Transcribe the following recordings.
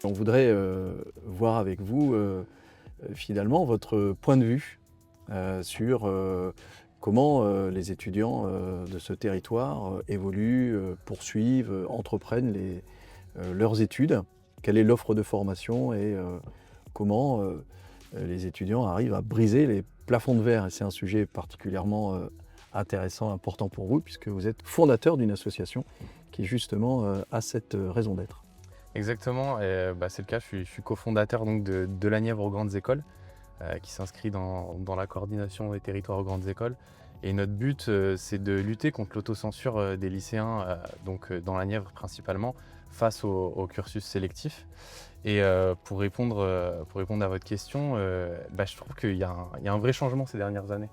On voudrait voir avec vous finalement votre point de vue sur comment les étudiants de ce territoire évoluent, poursuivent, entreprennent leurs études. Quelle est l'offre de formation et comment les étudiants arrivent à briser les plafonds de verre. Et c'est un sujet particulièrement intéressant, important pour vous, puisque vous êtes fondateur d'une association qui justement a cette raison d'être. Exactement, et, c'est le cas, je suis cofondateur donc, de la Nièvre aux grandes écoles, qui s'inscrit dans la coordination des territoires aux grandes écoles. Et notre but, c'est de lutter contre l'autocensure des lycéens, dans la Nièvre principalement, face au cursus sélectif. Et pour répondre à votre question, je trouve qu'il y a un vrai changement ces dernières années.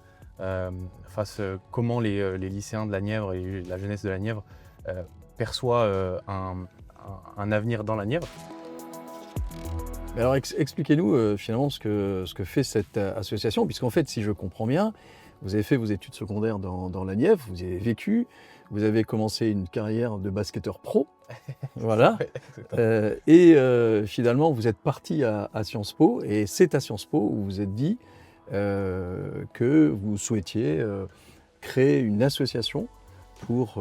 Face comment les lycéens de la Nièvre et la jeunesse de la Nièvre perçoit un avenir dans la Nièvre. Alors expliquez-nous finalement ce que fait cette association, puisqu'en fait, si je comprends bien, vous avez fait vos études secondaires dans la Nièvre, vous y avez vécu, vous avez commencé une carrière de basketteur pro, voilà, et finalement vous êtes parti à Sciences Po, et c'est à Sciences Po où vous vous êtes dit que vous souhaitiez créer une association pour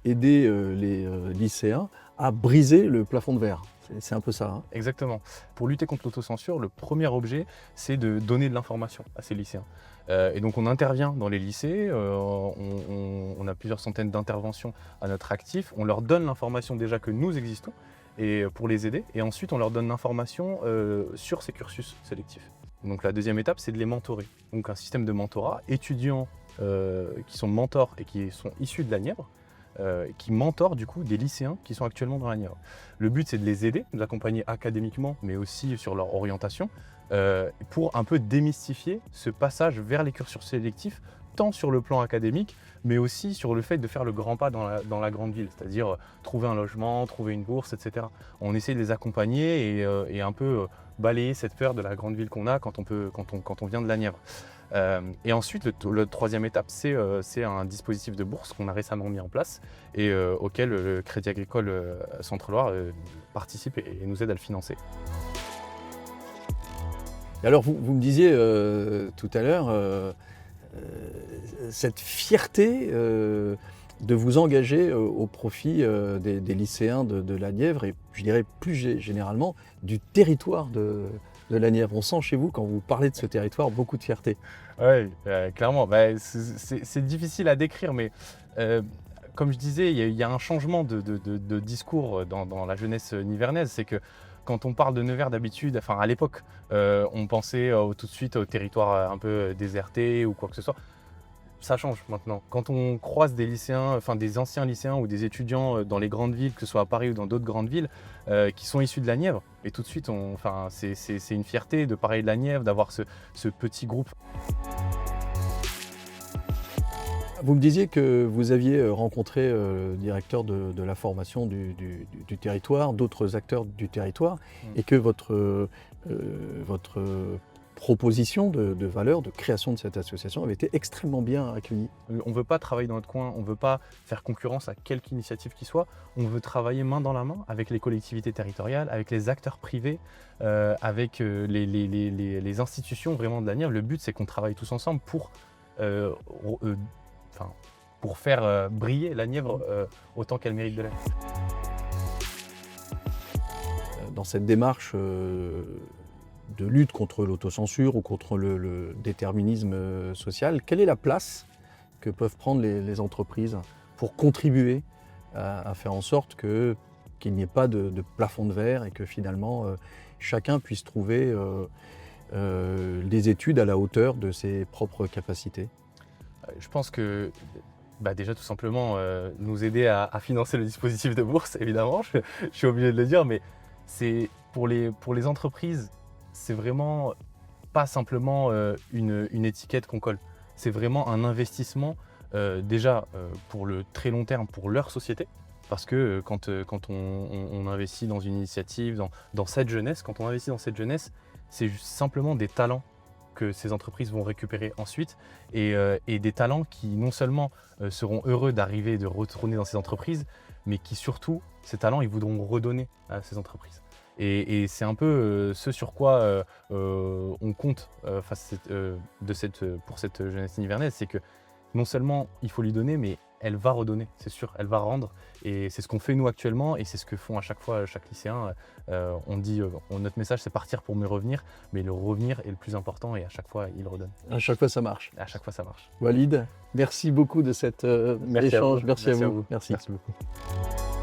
aider les lycéens à briser le plafond de verre. C'est un peu ça. Hein. Exactement. Pour lutter contre l'autocensure, le premier objet, c'est de donner de l'information à ces lycéens. Et donc on intervient dans les lycées, on a plusieurs centaines d'interventions à notre actif, on leur donne l'information déjà que nous existons et pour les aider, et ensuite on leur donne l'information sur ces cursus sélectifs. Donc la deuxième étape, c'est de les mentorer. Donc un système de mentorat, étudiants qui sont mentors et qui sont issus de la Nièvre, qui mentorent du coup des lycéens qui sont actuellement dans la Nièvre. Le but, c'est de les aider, de les accompagner académiquement, mais aussi sur leur orientation, pour un peu démystifier ce passage vers les cursus sélectifs, tant sur le plan académique, mais aussi sur le fait de faire le grand pas dans la grande ville, c'est-à-dire trouver un logement, trouver une bourse, etc. On essaie de les accompagner et un peu balayer cette peur de la grande ville qu'on a quand on vient de la Nièvre. Et ensuite, la troisième étape, c'est un dispositif de bourse qu'on a récemment mis en place et auquel le Crédit Agricole Centre-Loire participe et nous aide à le financer. Et alors vous me disiez tout à l'heure cette fierté de vous engager au profit des lycéens de la Nièvre et je dirais plus généralement du territoire de la Nièvre. On sent chez vous, quand vous parlez de ce territoire, beaucoup de fierté. Oui, clairement. C'est difficile à décrire, mais comme je disais, il y a un changement de discours dans la jeunesse nivernaise. C'est que quand on parle de Nevers d'habitude, enfin à l'époque, on pensait tout de suite au territoire un peu déserté ou quoi que ce soit. Ça change maintenant. Quand on croise des lycéens, enfin des anciens lycéens ou des étudiants dans les grandes villes, que ce soit à Paris ou dans d'autres grandes villes, qui sont issus de la Nièvre, et tout de suite, c'est une fierté de parler de la Nièvre, d'avoir ce petit groupe. Vous me disiez que vous aviez rencontré le directeur de la formation du territoire, d'autres acteurs du territoire, et que votre proposition de valeur, de création de cette association avait été extrêmement bien accueillie. On ne veut pas travailler dans notre coin, on ne veut pas faire concurrence à quelque initiative qui soit, on veut travailler main dans la main avec les collectivités territoriales, avec les acteurs privés, avec les institutions vraiment de la Nièvre. Le but, c'est qu'on travaille tous ensemble pour faire briller la Nièvre autant qu'elle mérite de l'être. Dans cette démarche de lutte contre l'autocensure ou contre le déterminisme social, quelle est la place que peuvent prendre les entreprises pour contribuer à faire en sorte qu'il n'y ait pas de plafond de verre et que finalement chacun puisse trouver des études à la hauteur de ses propres capacités? Je pense que déjà tout simplement nous aider à financer le dispositif de bourse, évidemment, je suis obligé de le dire, mais c'est pour les entreprises, c'est vraiment pas simplement une étiquette qu'on colle, c'est vraiment un investissement déjà pour le très long terme pour leur société, parce que quand on investit dans une initiative, dans cette jeunesse, quand on investit dans cette jeunesse, c'est simplement des talents que ces entreprises vont récupérer ensuite et des talents qui non seulement seront heureux d'arriver et de retourner dans ces entreprises, mais qui surtout, ces talents, ils voudront redonner à ces entreprises. Et c'est un peu ce sur quoi on compte pour cette jeunesse nivernaise, c'est que non seulement il faut lui donner, mais elle va redonner, c'est sûr, elle va rendre. Et c'est ce qu'on fait nous actuellement, et c'est ce que font à chaque fois chaque lycéen. On dit, notre message c'est partir pour mieux revenir, mais le revenir est le plus important, et à chaque fois il redonne. À chaque fois, ça marche. À chaque fois ça marche. Walid, merci beaucoup de cet Merci à échange. vous. Merci à vous. Merci beaucoup.